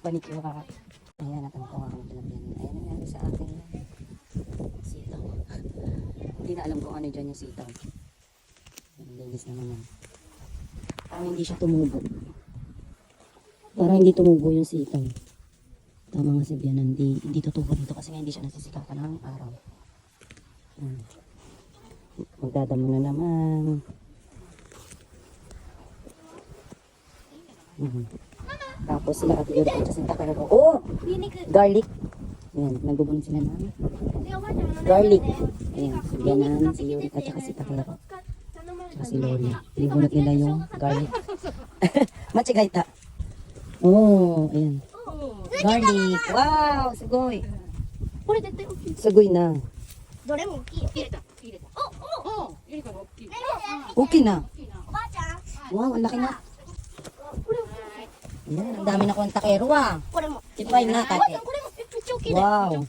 Panicure. Ayan, natanong ko nga kung pinagyan. Ayan nangyari sa akin. Sitaw. Hindi na alam kung ano dyan yung sitaw. Linis naman yan. Parang hindi siya tumubo. Parang hindi tumubo yung sitaw. Tama nga si Bianan, hindi tutubo dito kasi nga hindi siya nasisikapan ng araw. Magdadamo na naman. Tapos sila kapilyo dito sa Santa Clara. Oh! Garlic. Ayan, nagbubunod sila ng garlic. Ayan, si Bianan, si Yuri, at saka si Takero. Tsaka si Loli. Binubunod nila yung garlic. Machigayta. Oh, ayan. Garlic. Wow, sugoy. Sugoy na. Okay na. Wow, ang laki na. Ayan, ang dami na kong takero ah. Ipay na, tate. Wow.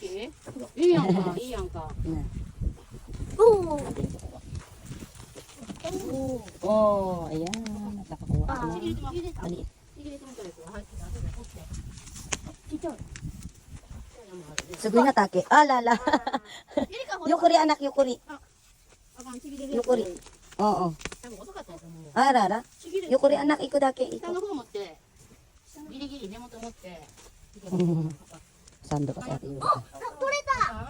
Oh, ayan. Nakakuha ka na. Maliit. Sugoy na, take. Ah, lala. Yukuri, anak, yukuri. Yukuri. Oo. Ah, rara. Yukuri, anak, iko dake. Iko. Sando ka sa ating Yuri.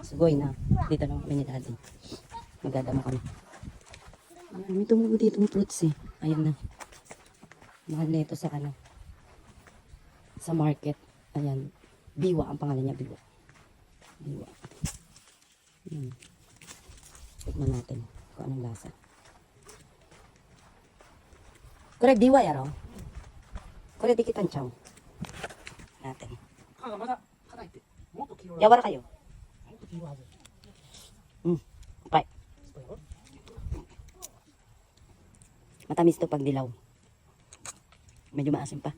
Sugoy na. Dito lang kami ni daddy. Magdadama kami. May tumubo dito ng fruits eh. Ayan na. Mahal na ito sa ano. Sa market. Ayan. Biwa ang pangalan niya. Biwa. Biwa. Ayan. Tikman natin kung anong lasa. Kore biwa yaro. Kore dikitan chow. Natin. Yawara kayo. Pay. Matamis to pag dilaw. Medyo maasim pa.